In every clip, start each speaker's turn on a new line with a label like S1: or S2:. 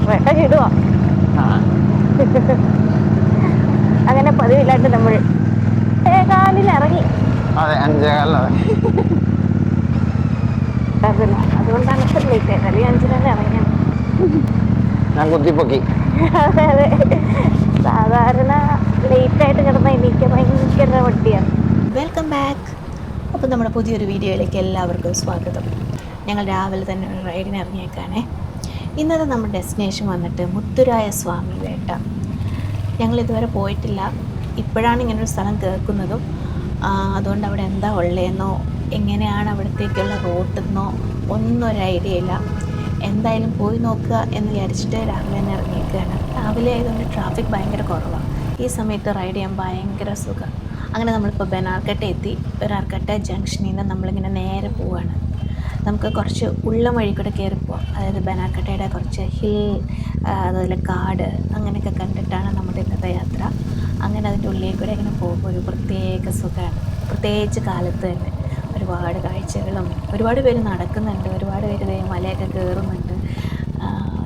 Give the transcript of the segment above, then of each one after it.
S1: വെട്ടം ഇടുക. അങ്ങനെ പതിവില്ലാണ്ട് നമ്മൾ 5:15 ഇറങ്ങി.
S2: അതെ, 5:15.
S1: അതുകൊണ്ടാണ് ഇത്ര ലേറ്റ് ആയത്. അല്ലെങ്കിൽ 5:30 ഇറങ്ങിയത്.
S2: ഞാൻ കുത്തിപ്പൊക്കി.
S1: അതെ അതെ, സാധാരണ ലേറ്റായിട്ട് കിടന്ന എനിക്ക് ഭയങ്കര വട്ടിയാണ്.
S3: Welcome back. അപ്പോൾ നമ്മുടെ പുതിയൊരു വീഡിയോയിലേക്ക് എല്ലാവർക്കും സ്വാഗതം. ഞങ്ങൾ രാവിലെ തന്നെ ഒരു റൈഡിന് ഇറങ്ങിയേക്കാണേ. ഇന്നത്തെ നമ്മുടെ ഡെസ്റ്റിനേഷൻ വന്നിട്ട് മുത്തുരായ സ്വാമി വേട്ട. ഞങ്ങൾ ഇതുവരെ പോയിട്ടില്ല, ഇപ്പോഴാണ് ഇങ്ങനൊരു സ്ഥലം കേൾക്കുന്നതും. അതുകൊണ്ട് അവിടെ എന്താ ഉള്ളതെന്നോ എങ്ങനെയാണ് അവിടത്തേക്കുള്ള റൂട്ടെന്നോ ഒന്നും ഒരു ഐഡിയ ഇല്ല. എന്തായാലും പോയി നോക്കുക എന്ന് വിചാരിച്ചിട്ട് രാവിലെ തന്നെ ഇറങ്ങിയേക്കാണ്. രാവിലെ ആയതുകൊണ്ട് ട്രാഫിക് ഭയങ്കര കുറവാണ്. ഈ സമയത്ത് റൈഡ് ചെയ്യാൻ ഭയങ്കര സുഖം. അങ്ങനെ നമ്മളിപ്പോൾ ബനാർക്കട്ട എത്തി. ബനാർക്കട്ട ജംഗ്ഷനിൽ നിന്ന് നമ്മളിങ്ങനെ നേരെ പോവുകയാണ്. നമുക്ക് കുറച്ച് ഉള്ള വഴി കൂടെ കയറി പോവാം. അതായത് ബനാർക്കട്ടയുടെ കുറച്ച് ഹിൽ, അതുപോലെ കാട് അങ്ങനെയൊക്കെ കണ്ടിട്ടാണ് നമ്മുടെ ഇന്നത്തെ യാത്ര. അങ്ങനെ അതിൻ്റെ ഉള്ളിൽ കൂടെ ഇങ്ങനെ പോകുമ്പോൾ ഒരു പ്രത്യേക സുഖമാണ്. പ്രത്യേകിച്ച് കാലത്ത് തന്നെ ഒരുപാട് കാഴ്ചകളും, ഒരുപാട് പേര് നടക്കുന്നുണ്ട്, ഒരുപാട് പേര് മലയൊക്കെ കയറുന്നുണ്ട്.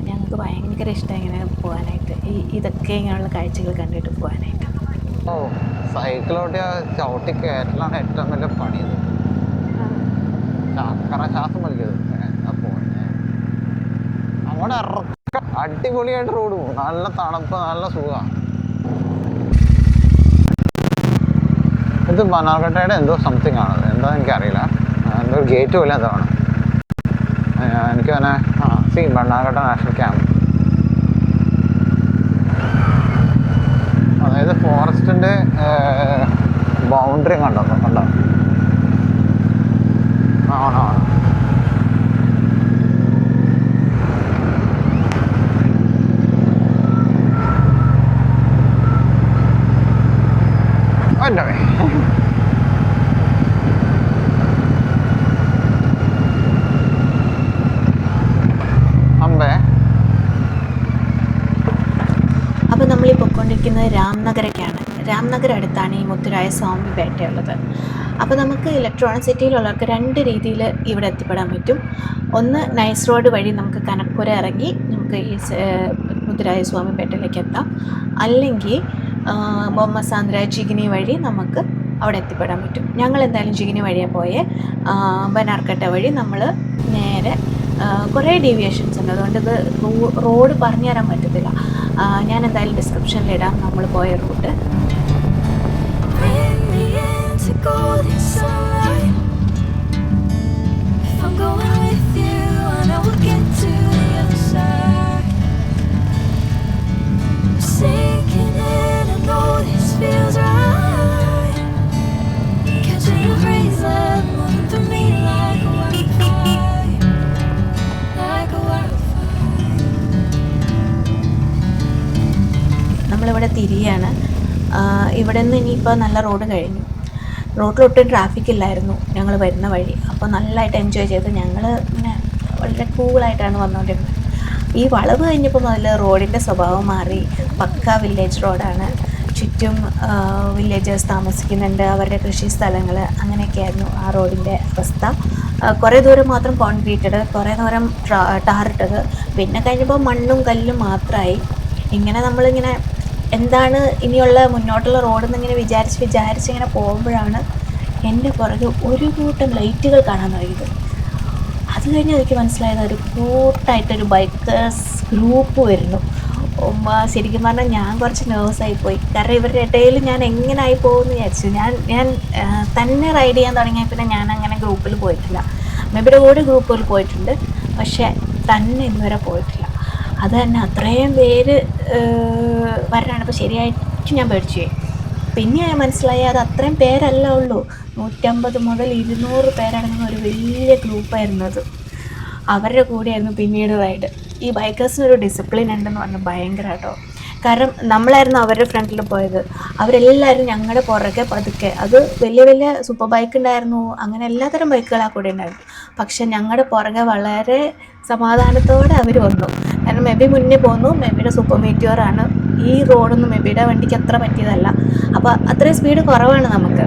S3: ഞങ്ങൾക്ക് ഭയങ്കര ഇഷ്ടമാണ് ഇങ്ങനെ പോകാനായിട്ട്, ഇതൊക്കെ ഇങ്ങനെയുള്ള കാഴ്ചകൾ കണ്ടിട്ട് പോകാനായിട്ട്.
S2: സൈക്കിളോട്ട് ചവിട്ടി കയറ്റലാണ് ഏറ്റവും വലിയ പണിയത്. ശ്വാസം വലിക്കരുത്. അങ്ങോട്ട് ഇറക്കം അടിപൊളിയായിട്ട് റോഡ് പോകും. നല്ല തണുപ്പ്, നല്ല സുഖമാണ്. ഇത് ബനാർക്കട്ടയുടെ എന്തോ സംതിങ് ആണ്, എന്താ എനിക്കറിയില്ല. എന്തോ ഒരു ഗേറ്റ് പോലെ എന്താണ് എനിക്ക് തന്നെ. ബനാർക്കട്ട നാഷണൽ ക്യാമ്പ്, അതായത് ഫോറസ്റ്റിൻ്റെ ബൗണ്ടറി കണ്ടോ? ആണോ? അല്ലേ അമ്പേ.
S3: അപ്പോൾ നമ്മളീ പൊയ്ക്കൊണ്ടിരിക്കുന്നത് രാംനഗരയ്ക്കാണ്. രാംനഗർ അടുത്താണ് ഈ മുത്തുരായ സ്വാമി വേട്ടയുള്ളത്. അപ്പോൾ നമുക്ക് ഇലക്ട്രോണിക് സിറ്റിയിലുള്ളവർക്ക് 2 രീതിയിൽ ഇവിടെ എത്തിപ്പെടാൻ പറ്റും. ഒന്ന്, നൈസ് റോഡ് വഴി നമുക്ക് കനക്പുര ഇറങ്ങി നമുക്ക് ഈ മുത്തുരായ സ്വാമി പേട്ടയിലേക്ക് എത്താം. അല്ലെങ്കിൽ ബൊമ്മസാന്ദ്ര ജിഗിനി വഴി നമുക്ക് അവിടെ എത്തിപ്പെടാൻ പറ്റും. ഞങ്ങൾ എന്തായാലും ജിഗിനി വഴിയാണ് പോയേ. ബനാർക്കട്ട വഴി നമ്മൾ നേരെ കുറേ ഡീവിയേഷൻസ് ഉണ്ട്, അതുകൊണ്ട് ഇത് റോഡ് പറഞ്ഞു തരാൻ പറ്റത്തില്ല. ഞാൻ എന്തായാലും ഡിസ്ക്രിപ്ഷനിലിടാം നമ്മൾ പോയ റൂട്ട്. നമ്മളിവിടെ തിരിയാണ്. ഇവിടെ നിന്ന് ഇനിയിപ്പോൾ നല്ല റോഡ് കഴിഞ്ഞു. റോഡിലൊട്ടും ട്രാഫിക് ഇല്ലായിരുന്നു ഞങ്ങൾ വരുന്ന വഴി. അപ്പോൾ നല്ലതായിട്ട് എൻജോയ് ചെയ്ത് ഞങ്ങൾ ഇങ്ങനെ വളരെ കൂളായിട്ടാണ് വന്നുകൊണ്ടിരുന്നത്. ഈ വളവ് കഴിഞ്ഞപ്പോൾ മുതൽ റോഡിൻ്റെ സ്വഭാവം മാറി. പക്ക വില്ലേജ് റോഡാണ്. ചുറ്റും വില്ലേജേഴ്സ് താമസിക്കുന്നുണ്ട്, അവരുടെ കൃഷി സ്ഥലങ്ങൾ, അങ്ങനെയൊക്കെയായിരുന്നു ആ റോഡിൻ്റെ അവസ്ഥ. കുറേ ദൂരം മാത്രം കോൺക്രീറ്റഡ്, കുറേ ദൂരം ടാറിട്ടത്, പിന്നെ കഴിഞ്ഞപ്പോൾ മണ്ണും കല്ലും മാത്രമായി. ഇങ്ങനെ നമ്മളിങ്ങനെ എന്താണ് ഇനിയുള്ള മുന്നോട്ടുള്ള റോഡെന്ന് ഇങ്ങനെ വിചാരിച്ച് ഇങ്ങനെ പോകുമ്പോഴാണ് എൻ്റെ പുറകെ ഒരു കൂട്ടം ലൈറ്റുകൾ കാണാൻ തുടങ്ങിയത്. അത് കഴിഞ്ഞ് എനിക്ക് മനസ്സിലായത് ഒരു കൂട്ടായിട്ടൊരു ബൈക്കേഴ്സ് ഗ്രൂപ്പ് വരുന്നു. ശരിക്കും പറഞ്ഞാൽ ഞാൻ കുറച്ച് നെർവസായിപ്പോയി. കാരണം ഇവരുടെ ഇടയിൽ ഞാൻ എങ്ങനെ ആയി പോകുമെന്ന് വിചാരിച്ചു. ഞാൻ തന്നെ റൈഡ് ചെയ്യാൻ തുടങ്ങിയാൽ പിന്നെ ഞാൻ അങ്ങനെ ഗ്രൂപ്പിൽ പോയിട്ടില്ല. മേബിയുടെ കൂടെ ഗ്രൂപ്പുകൾ പോയിട്ടുണ്ട്, പക്ഷേ തന്നെ ഇന്നുവരെ പോയിട്ടില്ല. അത് തന്നെ അത്രയും പേര് വരാനാണ്. അപ്പോൾ ശരിയായിട്ട് ഞാൻ പേടിച്ചു പോയി. പിന്നെ മനസ്സിലായി അത് അത്രയും പേരല്ല ഉള്ളൂ, 150 മുതൽ 200 പേരടങ്ങുന്ന ഒരു വലിയ ഗ്രൂപ്പായിരുന്നത്. അവരുടെ കൂടെയായിരുന്നു പിന്നീട് റൈഡ്. ഈ ബൈക്കേഴ്സിനൊരു ഡിസിപ്ലിൻ ഉണ്ടെന്ന് പറഞ്ഞാൽ ഭയങ്കര കേട്ടോ. കാരണം നമ്മളായിരുന്നു അവരുടെ ഫ്രണ്ടിൽ പോയത്, അവരെല്ലാവരും ഞങ്ങളുടെ പുറകെ പതുക്കെ. അത് വലിയ വലിയ സൂപ്പർ ബൈക്ക് ഉണ്ടായിരുന്നു, അങ്ങനെ എല്ലാത്തരം ബൈക്കുകളാ കൂടെ ഉണ്ടായിരുന്നു. പക്ഷെ ഞങ്ങളുടെ പുറകെ വളരെ സമാധാനത്തോടെ അവർ വന്നു. കാരണം മെബി മുന്നേ പോന്നു, മെബിയുടെ സൂപ്പർ മീറ്റിയോറാണ്. ഈ റോഡൊന്നും മെബിയുടെ വണ്ടിക്ക് അത്ര പറ്റിയതല്ല, അപ്പോൾ അത്രയും സ്പീഡ് കുറവാണ് നമുക്ക്.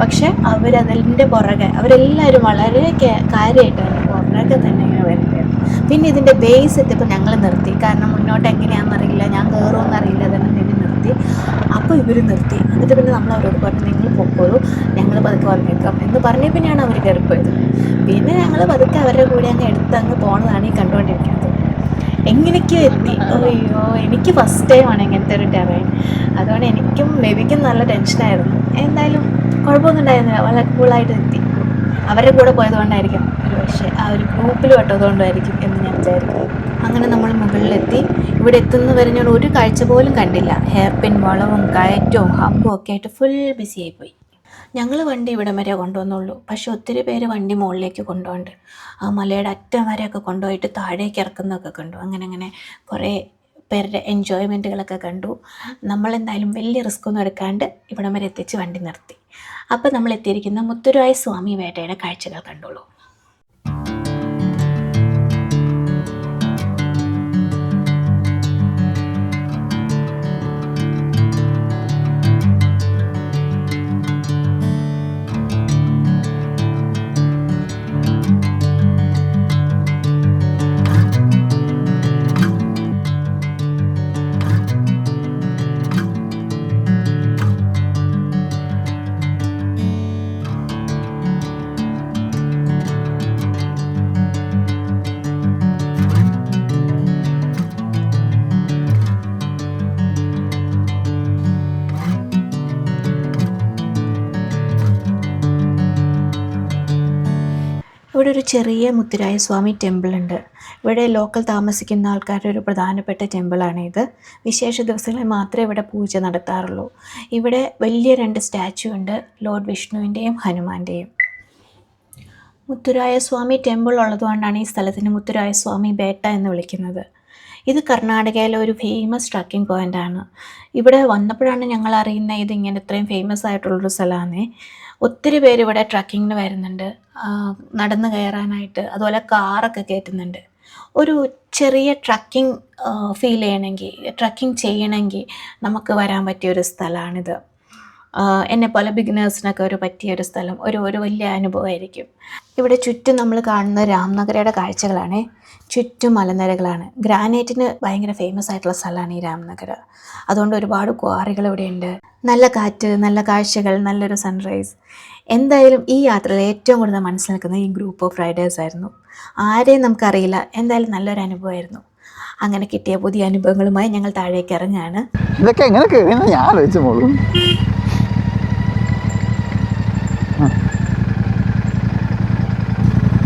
S3: പക്ഷെ അവരതിൻ്റെ പുറകെ അവരെല്ലാവരും വളരെ കാര്യമായിട്ടാണ് പുറകെ തന്നെ ഇങ്ങനെ വരുന്നത്. പിന്നെ ഇതിൻ്റെ ബേസ് എത്തിയപ്പോൾ ഞങ്ങൾ നിർത്തി, കാരണം മുന്നോട്ട് എങ്ങനെയാണെന്നറിയില്ല, ഞാൻ കയറുമെന്നറിയില്ല, അതെല്ലാം വേണ്ടി നിർത്തി. അപ്പോൾ ഇവർ നിർത്തി. എന്നിട്ട് പിന്നെ നമ്മൾ അവരോട് പറഞ്ഞു നിങ്ങൾ പൊക്കോളൂ, ഞങ്ങൾ പതുക്കെ വന്നേക്കാം എന്ന് പറഞ്ഞ പിന്നെയാണ് അവർ കയറിപ്പോയത്. പിന്നെ ഞങ്ങൾ പതുക്കെ അവരുടെ കൂടെ അങ്ങ് പോണതാണ് ഈ കണ്ടുകൊണ്ടിരിക്കുന്നത്. എങ്ങനെയൊക്കെയോ എത്തി. അയ്യോ, എനിക്ക് ഫസ്റ്റ് ടൈമാണ് ഇങ്ങനത്തെ ഒരു ടെറൈൻ, അതുകൊണ്ട് എനിക്കും ബേബിക്കും നല്ല ടെൻഷനായിരുന്നു. എന്തായാലും കുഴപ്പമൊന്നും ഉണ്ടായിരുന്നില്ല, വളരെ കൂളായിട്ട് എത്തി. അവരുടെ കൂടെ പോയതുകൊണ്ടായിരിക്കും ഒരു പക്ഷേ ആ ഒരു ഗ്രൂപ്പിൽ പെട്ടതുകൊണ്ടായിരിക്കും എന്ന് ഞാൻ വിചാരിക്കുന്നു. അങ്ങനെ നമ്മൾ മുകളിലെത്തി. ഇവിടെ എത്തുന്നവരെ ഞാൻ ഒരു കാഴ്ച പോലും കണ്ടില്ല. ഹെയർ പിൻ വളവും കയറ്റവും ഹമ്പും ഒക്കെ ആയിട്ട് ഫുൾ ബിസി ആയിപ്പോയി. ഞങ്ങൾ വണ്ടി ഇവിടം വരെ കൊണ്ടുവന്നുള്ളൂ, പക്ഷെ ഒത്തിരി പേര് വണ്ടി മുകളിലേക്ക് കൊണ്ടുപോകുന്നുണ്ട്. ആ മലയുടെ അറ്റം വരെയൊക്കെ കൊണ്ടുപോയിട്ട് താഴേക്ക് ഇറക്കുന്നതൊക്കെ കണ്ടു. അങ്ങനെ കുറേ പേരുടെ എൻജോയ്മെൻറ്റുകളൊക്കെ കണ്ടു. നമ്മളെന്തായാലും വലിയ റിസ്ക് ഒന്നും എടുക്കാണ്ട് ഇവിടം വരെ എത്തിച്ച് വണ്ടി നിർത്തി. അപ്പോൾ നമ്മൾ എത്തിയിരിക്കുന്ന മുത്തുരായ സ്വാമി വേട്ടയുടെ കാഴ്ചകൾ കണ്ടോളൂ. ഇവിടെ ഒരു ചെറിയ മുത്തുരായ സ്വാമി ടെമ്പിൾ ഉണ്ട്. ഇവിടെ ലോക്കൽ താമസിക്കുന്ന ആൾക്കാരുടെ ഒരു പ്രധാനപ്പെട്ട ടെമ്പിളാണ് ഇത്. വിശേഷ ദിവസങ്ങളിൽ മാത്രമേ ഇവിടെ പൂജ നടത്താറുള്ളൂ. ഇവിടെ വലിയ 2 സ്റ്റാച്ചു ഉണ്ട്, ലോർഡ് വിഷ്ണുവിൻ്റെയും ഹനുമാൻ്റെയും. മുത്തുരായ സ്വാമി ടെമ്പിൾ ഉള്ളതുകൊണ്ടാണ് ഈ സ്ഥലത്തിന് മുത്തുരായ സ്വാമി ബേട്ട എന്ന് വിളിക്കുന്നത്. ഇത് കർണാടകയിലെ ഒരു ഫേമസ് ട്രക്കിംഗ് പോയിൻ്റാണ്. ഇവിടെ വന്നപ്പോഴാണ് ഞങ്ങൾ അറിയുന്നത് ഇത് ഇങ്ങനെ ഇത്രയും ഫേമസ് ആയിട്ടുള്ളൊരു സ്ഥലമാണ്. ഒത്തിരി പേര് ഇവിടെ ട്രക്കിങ്ങിന് വരുന്നുണ്ട്, നടന്ന് കയറാനായിട്ട്. അതുപോലെ കാറൊക്കെ കയറ്റുന്നുണ്ട്. ഒരു ചെറിയ ട്രക്കിംഗ് ഫീൽ ചെയ്യണമെങ്കിൽ, ട്രക്കിംഗ് ചെയ്യണമെങ്കിൽ നമുക്ക് വരാൻ പറ്റിയൊരു സ്ഥലമാണിത്. എന്നെപ്പോലെ ബിഗിനേഴ്സിനൊക്കെ ഒരു പറ്റിയൊരു സ്ഥലം, ഒരു വലിയ അനുഭവമായിരിക്കും. ഇവിടെ ചുറ്റും നമ്മൾ കാണുന്ന രാംനഗരയുടെ കാഴ്ചകളാണ്. ചുറ്റും മലനിരകളാണ്. ഗ്രാനൈറ്റിന് ഭയങ്കര ഫേമസ് ആയിട്ടുള്ള സ്ഥലമാണ് ഈ രാംനഗര. അതുകൊണ്ട് ഒരുപാട് ക്വാറികൾ ഇവിടെയുണ്ട്. നല്ല കാറ്റ്, നല്ല കാഴ്ചകൾ, നല്ലൊരു സൺറൈസ്. എന്തായാലും ഈ യാത്രയിൽ ഏറ്റവും കൂടുതൽ മനസ്സിൽ നിൽക്കുന്നത് ഈ ഗ്രൂപ്പ് ഓഫ് റൈഡേഴ്സ് ആയിരുന്നു. ആരെയും നമുക്കറിയില്ല, എന്തായാലും നല്ലൊരു അനുഭവമായിരുന്നു. അങ്ങനെ കിട്ടിയ പുതിയ അനുഭവങ്ങളുമായി ഞങ്ങൾ താഴേക്ക് ഇറങ്ങുകയാണ്.
S2: ഇതൊക്കെ എങ്ങനെ കഴിയുന്ന ഞാൻ ആലോചിച്ചു മോളും.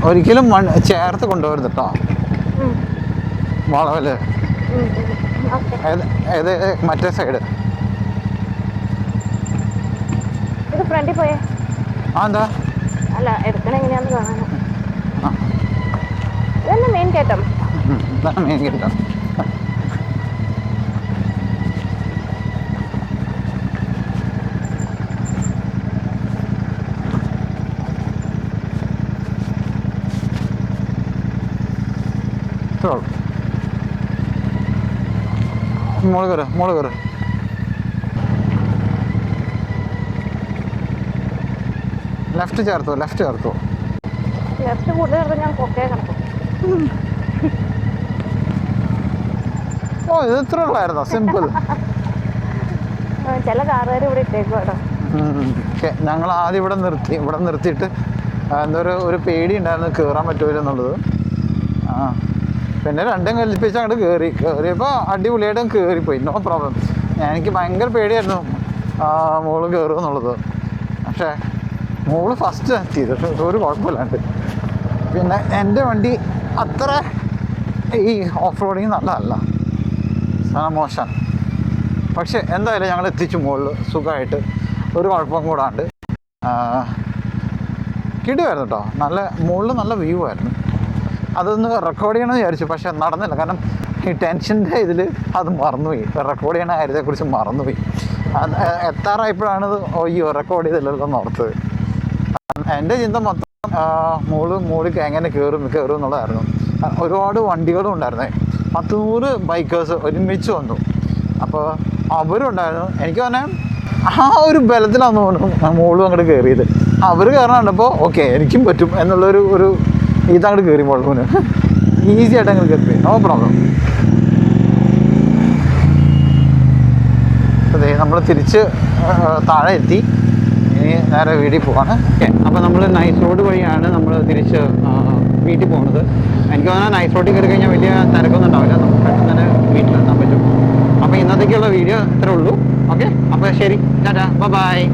S2: ഒരിക്കലും ചേർത്ത് കൊണ്ടുപോകരുത് കേട്ടോ വളവല്. ഏത് മറ്റേ സൈഡ്
S1: ഇത് ഫ്രണ്ടിൽ പോയേ.
S2: എന്താ
S1: അല്ല, എടുക്കണ എങ്ങനെയാന്ന് കാണാനോ. ഇതന്നെ മെയിൻ കയറ്റം.
S2: മെയിൻ കയറ്റം. മോള് കയറ്. ലെഫ്റ്റ് ചേർത്തോ.
S1: ലെഫ്റ്റ് കൂടുതൽ ഞാൻ കൊക്കേ കിടക്കും.
S2: ഓ, ഇത് ഇത്ര ഉള്ളായിരുന്നോ? സിമ്പിൾ.
S1: ചില കാറുകാർ ഇവിടെ ഇട്ടേക്കുവാട്ടോ.
S2: ഞങ്ങൾ ആദ്യം ഇവിടെ നിർത്തിയിട്ട് എന്താ ഒരു പേടി ഉണ്ടായിരുന്നു കയറാൻ പറ്റുമല്ലെന്നുള്ളത്. പിന്നെ രണ്ടും കൽപ്പിച്ച് അങ്ങോട്ട് കയറിയപ്പോൾ അടിപൊളിയായിട്ടും കയറിപ്പോയി, നോ പ്രോബ്ലം. എനിക്ക് ഭയങ്കര പേടിയായിരുന്നു മോള് കയറുമെന്നുള്ളത്. പക്ഷേ മോള് ഫസ്റ്റ് എത്തിയത്, ഒരു കുഴപ്പമില്ലാണ്ട്. പിന്നെ എൻ്റെ വണ്ടി അത്ര ഈ ഓഫ് റോഡിങ് നല്ലതല്ല, സാധനം മോശം. പക്ഷേ എന്തായാലും ഞങ്ങൾ എത്തിച്ചു മുകളിൽ സുഖമായിട്ട്, ഒരു കുഴപ്പം കൂടാണ്ട്. കിടിയായിരുന്നു കേട്ടോ. മുകളിൽ നല്ല വ്യൂ ആയിരുന്നു. അതൊന്ന് റെക്കോർഡ് ചെയ്യണമെന്ന് വിചാരിച്ചു, പക്ഷെ നടന്നില്ല. കാരണം ഈ ടെൻഷൻ്റെ ഇതിൽ അത് മറന്നുപോയി, റെക്കോർഡ് ചെയ്യണ കാര്യത്തെക്കുറിച്ച് മറന്നുപോയി. അത് എത്താറായപ്പോഴാണ് അയ്യോ റെക്കോർഡ് ചെയ്തില്ലല്ലോ എന്ന് ഓർത്തത്. എൻ്റെ ചിന്ത മൊത്തം മോളിൽ എങ്ങനെ കയറും എന്നുള്ളതായിരുന്നു. ഒരുപാട് വണ്ടികളും ഉണ്ടായിരുന്നേ, 100 ബൈക്കേഴ്സ് ഒരുമിച്ച് വന്നു. അപ്പോൾ അവരുണ്ടായിരുന്നു. എനിക്ക് തന്നെ ആ ഒരു ബലത്തിലാണെന്ന് തോന്നുന്നു മോളും അങ്ങോട്ട് കയറിയത്. അവർ കയറാൻ കണ്ടപ്പോൾ ഓക്കെ എനിക്കും പറ്റും എന്നുള്ളൊരു ഇതങ്ങോട്ട് കയറി മുകളിൽ. ഈസി ആയിട്ട് അങ്ങനെ കയറി നോ പ്രോബ്ലം. അതെ, നമ്മൾ തിരിച്ച് താഴെ എത്തി. ഇനി നേരെ വീട്ടിൽ പോവാണ്. ഓക്കെ, അപ്പോൾ നമ്മൾ നൈസ് റോഡ് വഴിയാണ് നമ്മൾ തിരിച്ച് വീട്ടിൽ പോകുന്നത്. എനിക്ക് തോന്നുന്നത് നൈസ് റോഡിൽ കയറി കഴിഞ്ഞാൽ വലിയ തിരക്കൊന്നും ഉണ്ടാവില്ല, നമുക്ക് പെട്ടെന്ന് തന്നെ വീട്ടിലെത്താൻ പറ്റും. അപ്പോൾ ഇന്നത്തേക്കുള്ള വീഡിയോ ഇത്രേ ഉള്ളൂ. ഓക്കെ, അപ്പോൾ ശരി, ടാറ്റാ, ബൈ.